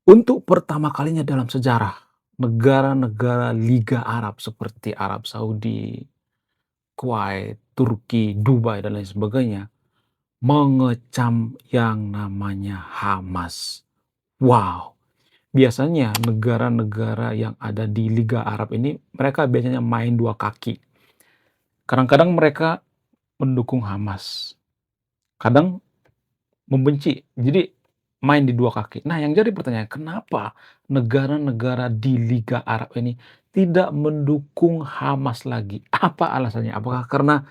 Untuk pertama kalinya dalam sejarah, negara-negara Liga Arab seperti Arab Saudi, Kuwait, Turki, Dubai, dan lain sebagainya, mengecam yang namanya Hamas. Wow! Biasanya negara-negara yang ada di Liga Arab ini, mereka biasanya main dua kaki. Kadang-kadang mereka mendukung Hamas, kadang membenci. Jadi main di dua kaki. Nah, yang jadi pertanyaan, kenapa negara-negara di Liga Arab ini tidak mendukung Hamas lagi? Apa alasannya? Apakah karena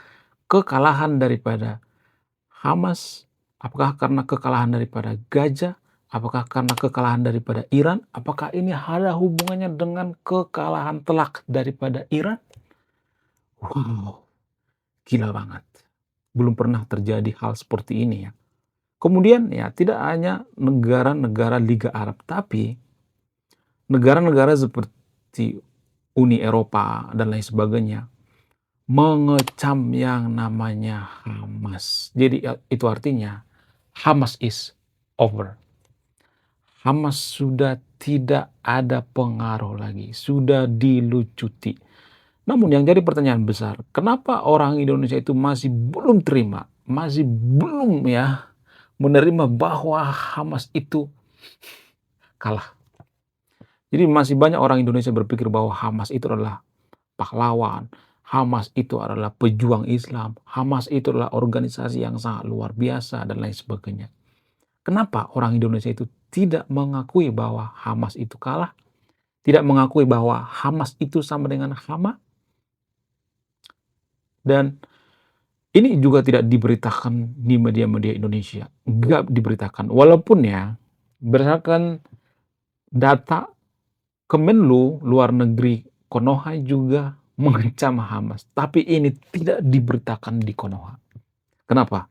kekalahan daripada Hamas? Apakah karena kekalahan daripada Gaza? Apakah karena kekalahan daripada Iran? Apakah ini ada hubungannya dengan kekalahan telak daripada Iran? Wow, gila banget. Belum pernah terjadi hal seperti ini ya. Kemudian ya tidak hanya negara-negara Liga Arab, tapi negara-negara seperti Uni Eropa dan lain sebagainya mengecam yang namanya Hamas. Jadi itu artinya Hamas is over. Hamas sudah tidak ada pengaruh lagi, sudah dilucuti. Namun yang jadi pertanyaan besar, kenapa orang Indonesia itu masih belum terima, masih belum ya menerima bahwa Hamas itu kalah. Jadi masih banyak orang Indonesia berpikir bahwa Hamas itu adalah pahlawan, Hamas itu adalah pejuang Islam, Hamas itu adalah organisasi yang sangat luar biasa dan lain sebagainya. Kenapa orang Indonesia itu tidak mengakui bahwa Hamas itu kalah? Tidak mengakui bahwa Hamas itu sama dengan Hama? Dan ini juga tidak diberitakan di media-media Indonesia. Nggak diberitakan. Walaupun ya, berdasarkan data Kemenlu Luar Negeri Konoha juga mengecam Hamas, tapi ini tidak diberitakan di Konoha. Kenapa?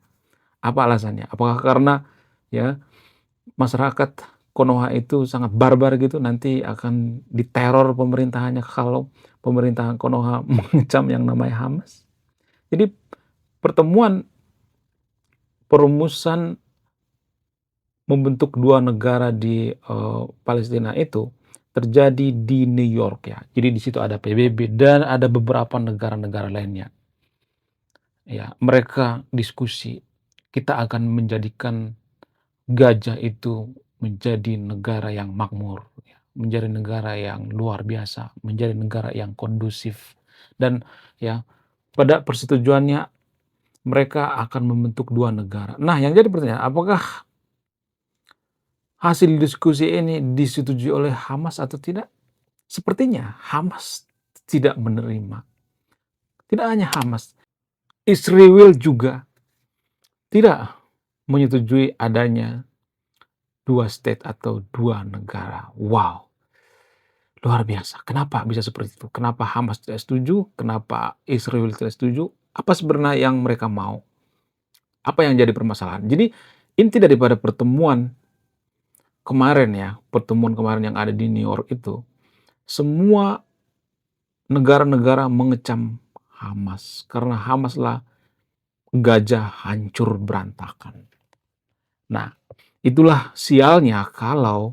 Apa alasannya? Apakah karena ya masyarakat Konoha itu sangat barbar gitu, nanti akan diteror pemerintahannya kalau pemerintahan Konoha mengecam yang namanya Hamas? Jadi perumusan membentuk dua negara di Palestina itu terjadi di New York ya. Jadi di situ ada PBB dan ada beberapa negara-negara lainnya. Ya, mereka diskusi, kita akan menjadikan Gaza itu menjadi negara yang makmur, ya, menjadi negara yang luar biasa, menjadi negara yang kondusif. Dan ya, pada persetujuannya mereka akan membentuk dua negara. Nah, yang jadi pertanyaan, apakah hasil diskusi ini disetujui oleh Hamas atau tidak? Sepertinya Hamas tidak menerima. Tidak hanya Hamas, Israel juga tidak menyetujui adanya dua state atau dua negara. Wow, luar biasa. Kenapa bisa seperti itu? Kenapa Hamas tidak setuju? Kenapa Israel tidak setuju? Apa sebenarnya yang mereka mau? Apa yang jadi permasalahan? Jadi inti daripada pertemuan kemarin ya, pertemuan kemarin yang ada di New York itu, semua negara-negara mengecam Hamas karena Hamaslah Gaza hancur berantakan. Nah, itulah sialnya kalau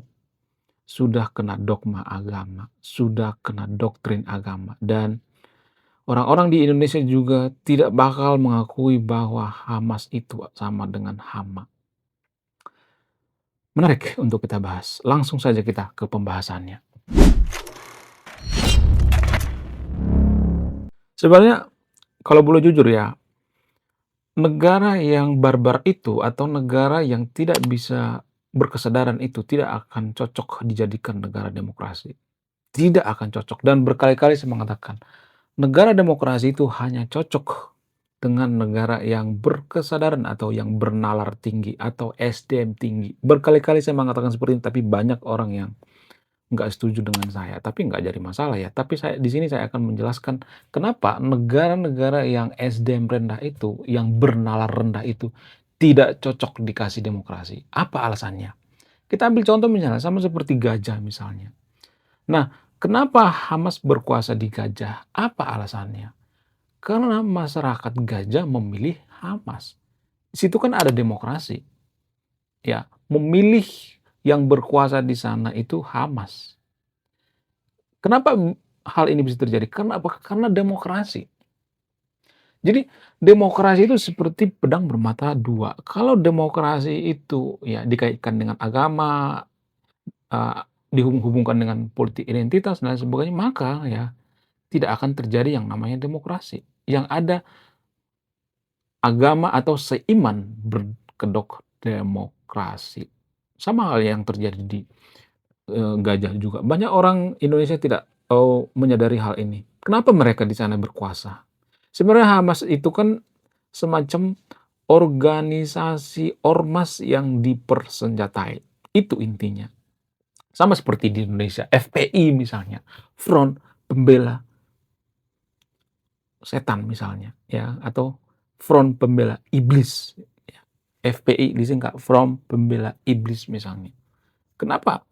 sudah kena dogma agama, sudah kena doktrin agama, dan orang-orang di Indonesia juga tidak bakal mengakui bahwa Hamas itu sama dengan Hama. Menarik untuk kita bahas. Langsung saja kita ke pembahasannya. Sebenarnya kalau boleh jujur ya, negara yang barbar itu atau negara yang tidak bisa berkesadaran itu tidak akan cocok dijadikan negara demokrasi. Tidak akan cocok, dan berkali-kali saya mengatakan, negara demokrasi itu hanya cocok dengan negara yang berkesadaran atau yang bernalar tinggi atau SDM tinggi. Berkali-kali saya mengatakan seperti ini, tapi banyak orang yang nggak setuju dengan saya, tapi nggak jadi masalah ya. Tapi di sini saya akan menjelaskan kenapa negara-negara yang SDM rendah itu, yang bernalar rendah itu, tidak cocok dikasih demokrasi. Apa alasannya? Kita ambil contoh misalnya, sama seperti Gaza misalnya. Nah, kenapa Hamas berkuasa di Gaza? Apa alasannya? Karena masyarakat Gaza memilih Hamas. Di situ kan ada demokrasi. Ya, memilih yang berkuasa di sana itu Hamas. Kenapa hal ini bisa terjadi? Karena apa? Karena demokrasi. Jadi demokrasi itu seperti pedang bermata dua. Kalau demokrasi itu ya dikaitkan dengan agama, eee, dihubung-hubungkan dengan politik identitas dan lain sebagainya, maka ya tidak akan terjadi yang namanya demokrasi. Yang ada agama atau seiman berkedok demokrasi. Sama hal yang terjadi di, Gajah juga. Banyak orang Indonesia tidak, menyadari hal ini. Kenapa mereka di sana berkuasa? Sebenarnya Hamas itu kan semacam organisasi ormas yang dipersenjatai, itu intinya. Sama seperti di Indonesia, FPI misalnya, Front Pembela Setan misalnya, ya, atau Front Pembela Iblis, ya. FPI disingkat Front Pembela Iblis misalnya. Kenapa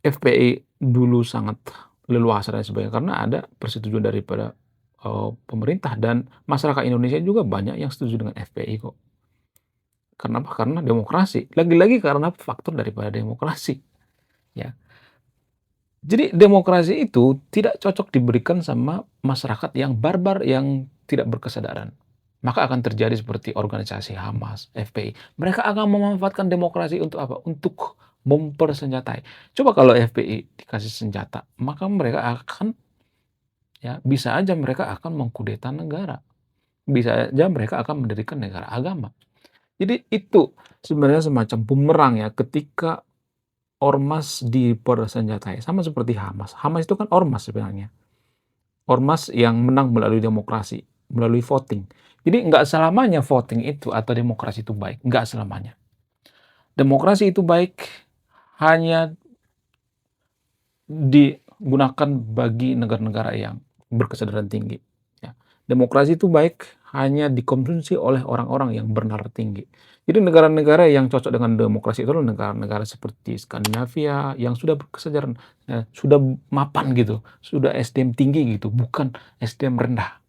FPI dulu sangat leluasa dan sebagainya? Karena ada persetujuan daripada, pemerintah dan masyarakat Indonesia juga banyak yang setuju dengan FPI kok. Kenapa? Karena demokrasi. Lagi-lagi karena faktor daripada demokrasi, ya. Jadi demokrasi itu tidak cocok diberikan sama masyarakat yang barbar, yang tidak berkesadaran. Maka akan terjadi seperti organisasi Hamas, FPI. Mereka akan memanfaatkan demokrasi untuk apa? Untuk mempersenjatai. Coba kalau FPI dikasih senjata, maka mereka akan, ya, bisa aja mereka akan mengkudeta negara. Bisa aja mereka akan mendirikan negara agama. Jadi itu sebenarnya semacam bumerang ya, ketika ormas dipersenjatai, sama seperti Hamas. Hamas itu kan ormas sebenarnya. Ormas yang menang melalui demokrasi, melalui voting. Jadi nggak selamanya voting itu atau demokrasi itu baik, nggak selamanya. Demokrasi itu baik hanya digunakan bagi negara-negara yang berkesadaran tinggi. Ya. Demokrasi itu baik hanya dikonsumsi oleh orang-orang yang bernalar tinggi. Jadi negara-negara yang cocok dengan demokrasi itu adalah negara-negara seperti Skandinavia yang sudah berkesadaran, ya, sudah mapan gitu, sudah SDM tinggi gitu, bukan SDM rendah.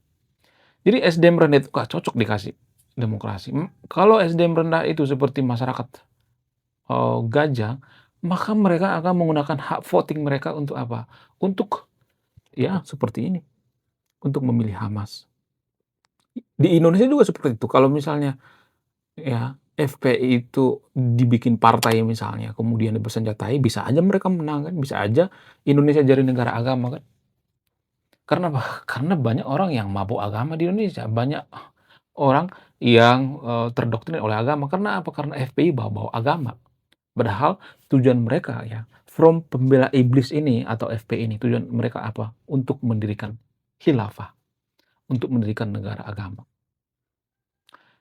Jadi SDM rendah itu nggak cocok dikasih demokrasi. Kalau SDM rendah itu seperti masyarakat, Gajah, maka mereka akan menggunakan hak voting mereka untuk apa? Untuk, ya seperti ini, untuk memilih Hamas. Di Indonesia juga seperti itu. Kalau misalnya, ya, FPI itu dibikin partai misalnya, kemudian dipersenjatai, bisa aja mereka menang kan, bisa aja Indonesia jadi negara agama kan. Karena apa? Karena banyak orang yang mabuk agama di Indonesia, banyak orang yang, terdoktrin oleh agama. Karena apa? Karena FPI bawa-bawa agama. Padahal tujuan mereka ya, Front Pembela Iblis ini atau FPI ini, tujuan mereka apa? Untuk mendirikan khilafah, untuk mendirikan negara agama.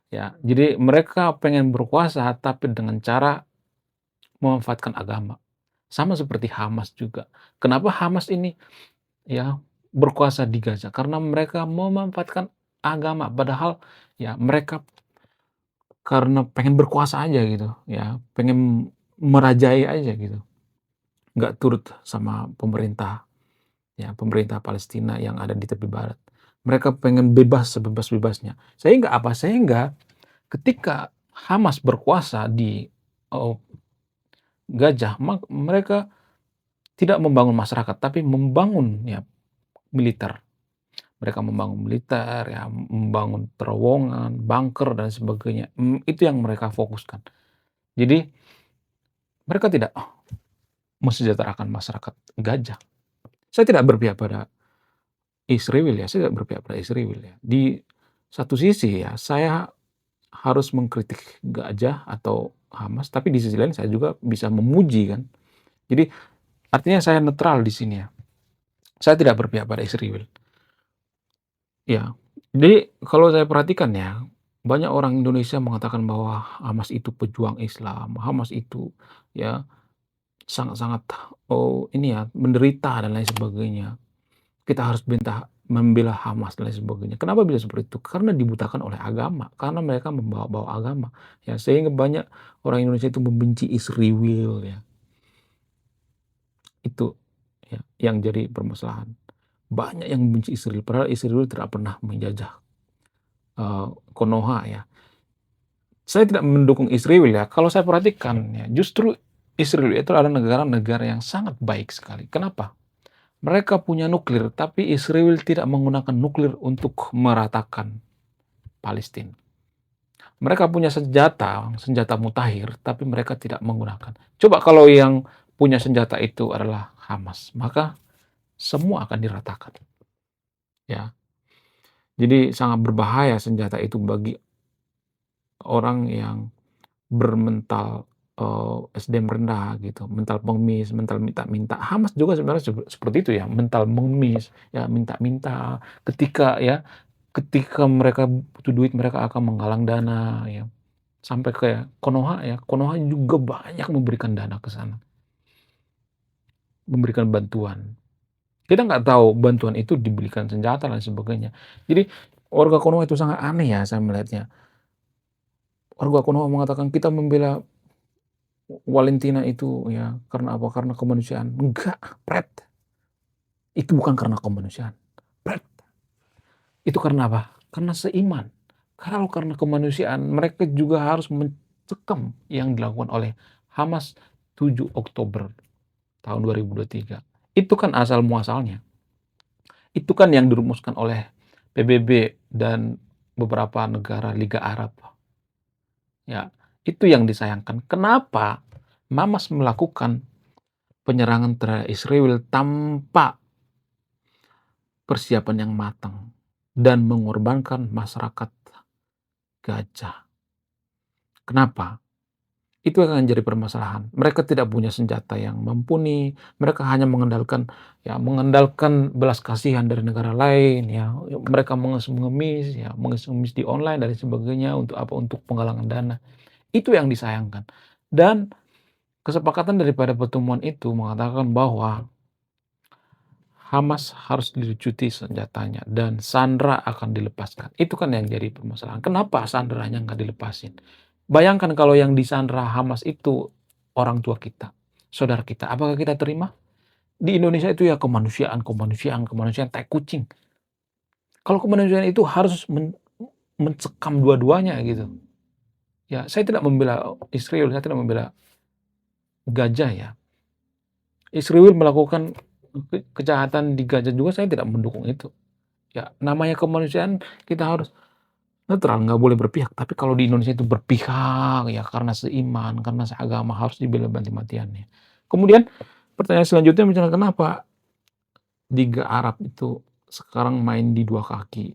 Ya, jadi mereka pengen berkuasa tapi dengan cara memanfaatkan agama. Sama seperti Hamas juga. Kenapa Hamas ini ya berkuasa di Gaza? Karena mereka memanfaatkan agama, padahal ya mereka karena pengen berkuasa aja gitu, ya, pengen merajai aja gitu. Nggak turut sama pemerintah, ya, pemerintah Palestina yang ada di tepi barat. Mereka pengen bebas sebebas-bebasnya. Sehingga apa? Sehingga ketika Hamas berkuasa di, eee, Gaza, mereka tidak membangun masyarakat, tapi membangun, ya, militer. Mereka membangun militer, ya, membangun terowongan, bunker, dan sebagainya. Itu yang mereka fokuskan. Jadi mereka tidak mensejahterakan masyarakat Gaza. Saya tidak berpihak pada Israel ya, saya tidak berpihak pada Israel ya. Di satu sisi ya, saya harus mengkritik Gaza atau Hamas, tapi di sisi lain saya juga bisa memuji kan. Jadi artinya saya netral di sini ya. Saya tidak berpihak pada Israel. Ya. Jadi kalau saya perhatikan ya, banyak orang Indonesia mengatakan bahwa Hamas itu pejuang Islam, Hamas itu ya sangat-sangat, ini ya, menderita dan lain sebagainya. Kita harus membela Hamas dan lain sebagainya. Kenapa bisa seperti itu? Karena dibutakan oleh agama, karena mereka membawa-bawa agama, ya, sehingga banyak orang Indonesia itu membenci Israel ya. Itu ya yang jadi permasalahan. Banyak yang membenci Israel, padahal Israel tidak pernah menjajah, Konoha ya. Saya tidak mendukung Israel ya, kalau saya perhatikan ya, justru Israel itu adalah negara-negara yang sangat baik sekali. Kenapa? Mereka punya nuklir, tapi Israel tidak menggunakan nuklir untuk meratakan Palestina. Mereka punya senjata, senjata mutakhir, tapi mereka tidak menggunakan. Coba kalau yang punya senjata itu adalah Hamas, maka semua akan diratakan. Ya, jadi sangat berbahaya senjata itu bagi orang yang bermental SDM rendah gitu, mental pengemis, mental minta-minta. Hamas juga sebenarnya seperti itu ya, mental mengemis, ya minta-minta. Ketika mereka butuh duit, mereka akan menggalang dana ya. Sampai kayak Konoha ya, Konoha juga banyak memberikan dana ke sana, memberikan bantuan. Kita nggak tahu bantuan itu dibelikan senjata dan sebagainya. Jadi warga Konoha itu sangat aneh ya saya melihatnya. Warga Konoha mengatakan kita membela Valentina itu ya karena apa? Karena kemanusiaan. Enggak, pret. Itu bukan karena kemanusiaan. Pret. Itu karena apa? Karena seiman. Kalau karena kemanusiaan, mereka juga harus mencekam yang dilakukan oleh Hamas 7 Oktober tahun 2023. Itu kan asal muasalnya. Itu kan yang dirumuskan oleh PBB dan beberapa negara Liga Arab. Ya, itu yang disayangkan. Kenapa Hamas melakukan penyerangan terhadap Israel tanpa persiapan yang matang dan mengorbankan masyarakat Gaza? Kenapa? Itu akan jadi permasalahan. Mereka tidak punya senjata yang mumpuni, mereka hanya mengandalkan belas kasihan dari negara lain ya. Mereka mengemis ya, mengemis di online dan sebagainya untuk apa? Untuk penggalangan dana. Itu yang disayangkan. Dan kesepakatan daripada pertemuan itu mengatakan bahwa Hamas harus dilucuti senjatanya dan sandera akan dilepaskan. Itu kan yang jadi permasalahan. Kenapa sanderanya nggak dilepasin? Bayangkan kalau yang disandera Hamas itu orang tua kita, saudara kita. Apakah kita terima? Di Indonesia itu ya kemanusiaan, kemanusiaan, kemanusiaan, tai kucing. Kalau kemanusiaan itu harus mencekam dua-duanya gitu. Ya, saya tidak membela Israel, saya tidak membela Gaza ya. Israel melakukan kejahatan di Gaza juga saya tidak mendukung itu. Ya, namanya kemanusiaan kita harus netral, nggak boleh berpihak. Tapi kalau di Indonesia itu berpihak ya karena seiman, karena seagama harus dibela mati-matiannya. Kemudian pertanyaan selanjutnya misalnya kenapa Liga Arab itu sekarang main di dua kaki?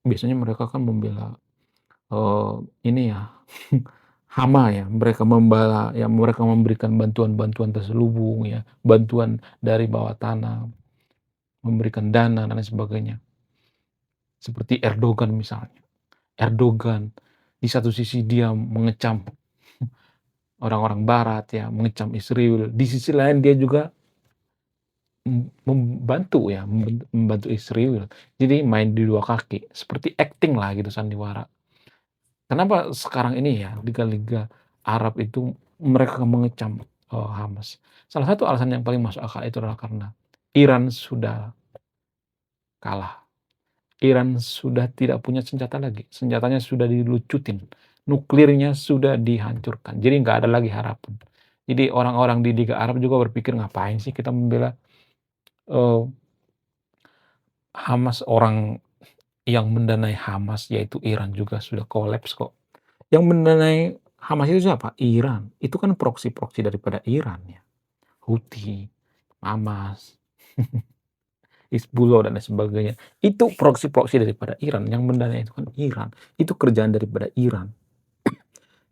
Biasanya mereka kan membela ini ya Hama ya, mereka memberikan bantuan-bantuan terselubung ya, bantuan dari bawah tanah, memberikan dana dan lain sebagainya. Seperti Erdogan misalnya. Erdogan di satu sisi dia mengecam orang-orang barat ya, mengecam Israel. Di sisi lain dia juga membantu Israel. Jadi main di dua kaki, seperti acting lah gitu sandiwara. Kenapa sekarang ini ya liga-liga Arab itu mereka mengecam Hamas? Salah satu alasan yang paling masuk akal itu adalah karena Iran sudah kalah. Iran sudah tidak punya senjata lagi. Senjatanya sudah dilucutin. Nuklirnya sudah dihancurkan. Jadi nggak ada lagi harapan. Jadi orang-orang di Liga Arab juga berpikir ngapain sih kita membela Hamas, orang yang mendanai Hamas yaitu Iran juga sudah kolaps kok. Yang mendanai Hamas itu siapa? Iran. Itu kan proksi-proksi daripada Iran ya. Houthi, Hamas, Hizbullah dan lain sebagainya. Itu proksi-proksi daripada Iran. Yang mendanai itu kan Iran. Itu kerjaan daripada Iran.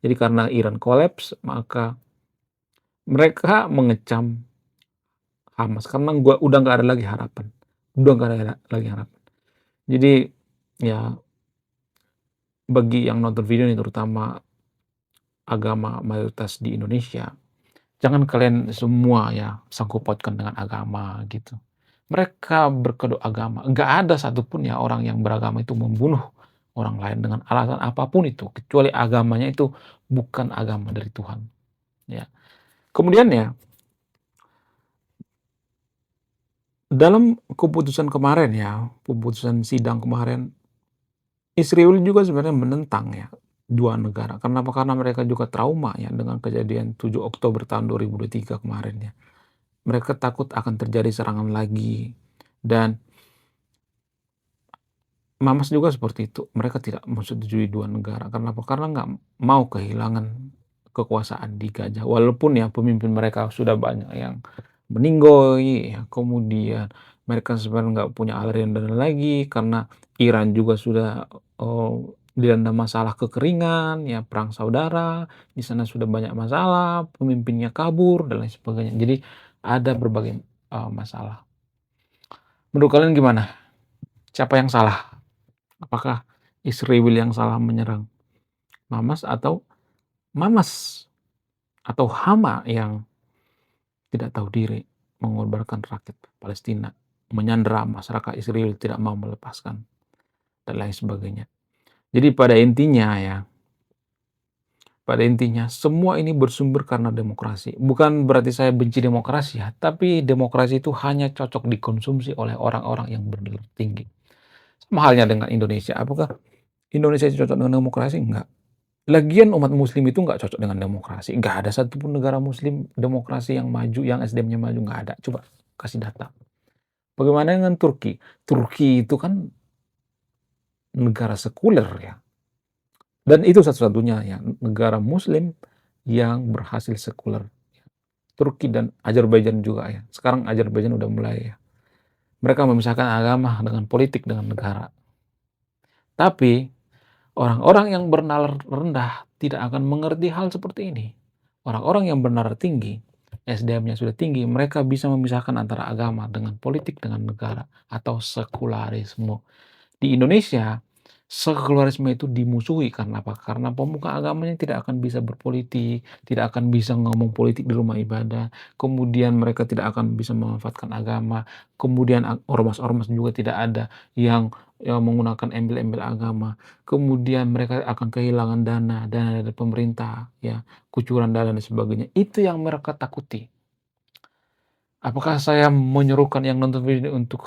Jadi karena Iran kolaps, maka mereka mengecam Hamas karena udah nggak ada lagi harapan. Udah nggak ada lagi harapan. Jadi ya bagi yang nonton video ini terutama agama mayoritas di Indonesia, jangan kalian semua ya sangkut pautkan dengan agama gitu. Mereka berkedok agama. Nggak ada satupun ya orang yang beragama itu membunuh orang lain dengan alasan apapun itu, kecuali agamanya itu bukan agama dari Tuhan. Ya. Kemudian ya, dalam keputusan kemarin ya, keputusan sidang kemarin, Israel juga sebenarnya menentang ya. dua negara. Kenapa? Karena mereka juga trauma ya dengan kejadian 7 Oktober tahun 2023 kemarin ya. Mereka takut akan terjadi serangan lagi dan Mamas juga seperti itu, mereka tidak menyetujui 2 negara. Kenapa? Karena nggak mau kehilangan kekuasaan di Gaza. Walaupun ya pemimpin mereka sudah banyak yang meninggoy, ya kemudian mereka sebenarnya nggak punya aliran dana lagi karena Iran juga sudah, dilanda masalah kekeringan, ya perang saudara, di sana sudah banyak masalah, pemimpinnya kabur dan lain sebagainya. Jadi ada berbagai, masalah. Menurut kalian gimana? Siapa yang salah? Apakah Israel yang salah menyerang Hamas atau Mamas atau Hama yang tidak tahu diri mengorbankan rakyat Palestina, menyandera masyarakat Israel, tidak mau melepaskan dan lain sebagainya. Jadi pada intinya semua ini bersumber karena demokrasi. Bukan berarti saya benci demokrasi ya, tapi demokrasi itu hanya cocok dikonsumsi oleh orang-orang yang bernilai tinggi. Sama halnya dengan Indonesia. Apakah Indonesia cocok dengan demokrasi? Enggak. Lagian umat muslim itu nggak cocok dengan demokrasi. Nggak ada satupun negara muslim demokrasi yang maju, yang SDM-nya maju, nggak ada. Coba kasih data. Bagaimana dengan Turki? Turki itu kan negara sekuler ya. Dan itu satu-satunya ya negara muslim yang berhasil sekuler. Turki dan Azerbaijan juga ya. Sekarang Azerbaijan udah mulai ya. Mereka memisahkan agama dengan politik dengan negara. Tapi orang-orang yang bernalar rendah tidak akan mengerti hal seperti ini. Orang-orang yang bernalar tinggi, SDM-nya sudah tinggi, mereka bisa memisahkan antara agama dengan politik dengan negara atau sekularisme. Di Indonesia, sekularisme itu dimusuhi karena apa? Karena pemuka agamanya tidak akan bisa berpolitik, tidak akan bisa ngomong politik di rumah ibadah, kemudian mereka tidak akan bisa memanfaatkan agama, kemudian ormas-ormas juga tidak ada yang menggunakan embel-embel agama, kemudian mereka akan kehilangan dana dari pemerintah, ya, kucuran dana dan sebagainya. Itu yang mereka takuti. Apakah saya menyuruhkan yang nonton video ini untuk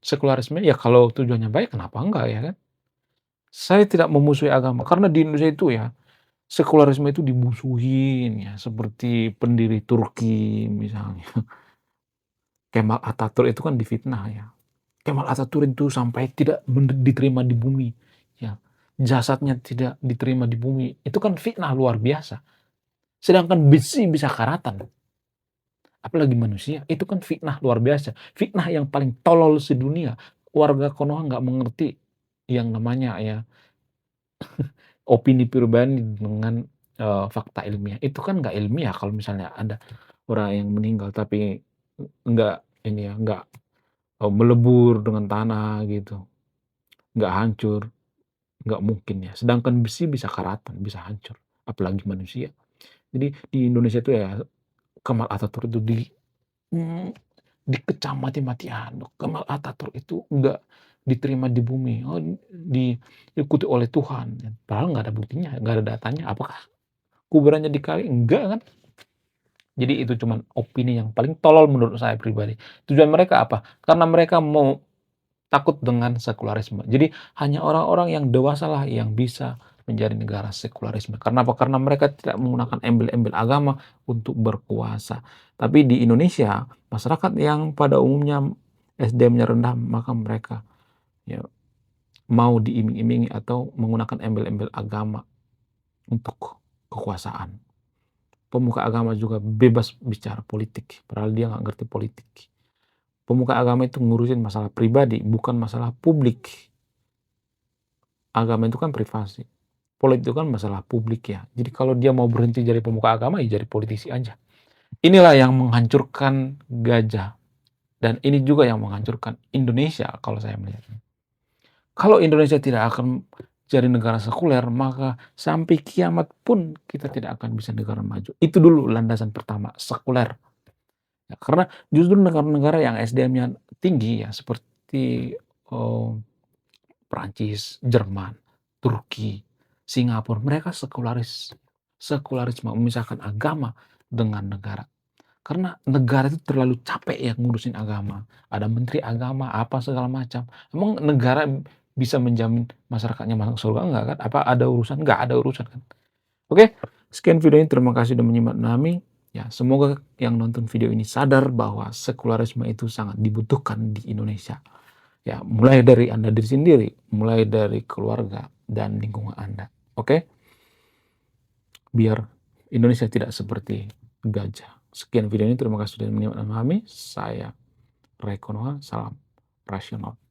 sekularisme? Ya kalau tujuannya baik kenapa enggak ya kan? Saya tidak memusuhi agama, karena di Indonesia itu ya, sekularisme itu dimusuhin ya, seperti pendiri Turki misalnya, Kemal Atatürk itu kan difitnah ya. Kemal Atatürk itu sampai tidak diterima di bumi, ya. Jasadnya tidak diterima di bumi, itu kan fitnah luar biasa. Sedangkan besi bisa karatan, apalagi manusia, itu kan fitnah luar biasa. Fitnah yang paling tolol sedunia. Warga Konoha nggak mengerti yang namanya ya opini pribadi dengan, fakta ilmiah. Itu kan nggak ilmiah kalau misalnya ada orang yang meninggal tapi nggak ini ya, nggak, melebur dengan tanah gitu, nggak hancur, nggak mungkin ya. Sedangkan besi bisa karatan, bisa hancur, apalagi manusia. Jadi di Indonesia itu ya Kemal Atatürk itu mmm, dikecam mati-matian. Kemal Atatürk itu nggak diterima di bumi, oh diikuti oleh Tuhan, padahal nggak ada buktinya, nggak ada datanya. Apakah kuburannya dikali? Enggak kan. Jadi itu cuman opini yang paling tolol menurut saya pribadi. Tujuan mereka apa? Karena mereka mau takut dengan sekularisme. Jadi hanya orang-orang yang dewasalah yang bisa menjadi negara sekularisme. Karena apa? Karena mereka tidak menggunakan embel-embel agama untuk berkuasa. Tapi di Indonesia, masyarakat yang pada umumnya SDM-nya rendah, maka mereka ya mau diiming-imingi atau menggunakan embel-embel agama untuk kekuasaan. Pemuka agama juga bebas bicara politik, padahal dia nggak ngerti politik. Pemuka agama itu ngurusin masalah pribadi, bukan masalah publik. Agama itu kan privasi. Politik itu kan masalah publik ya. Jadi kalau dia mau berhenti jadi pemuka agama, ya jadi politisi aja. Inilah yang menghancurkan Gajah. Dan ini juga yang menghancurkan Indonesia kalau saya melihatnya. Kalau Indonesia tidak akan jadi negara sekuler, maka sampai kiamat pun kita tidak akan bisa negara maju. Itu dulu landasan pertama, sekuler. Ya, karena justru negara-negara yang SDM-nya tinggi ya seperti, eee, Perancis, Jerman, Turki, Singapura, mereka sekularisme, memisahkan agama dengan negara. Karena negara itu terlalu capek ya ngurusin agama. Ada menteri agama, apa segala macam. Emang negara bisa menjamin masyarakatnya masuk surga, enggak kan? Apa ada urusan? Enggak ada urusan kan. Oke, sekian video ini, terima kasih sudah menyimak kami. Ya, semoga yang nonton video ini sadar bahwa sekularisme itu sangat dibutuhkan di Indonesia. Ya, mulai dari Anda diri sendiri, mulai dari keluarga dan lingkungan Anda. Oke? Biar Indonesia tidak seperti gajah. Sekian video ini, terima kasih sudah menyimak kami. Saya Ray Konoha, salam rasional.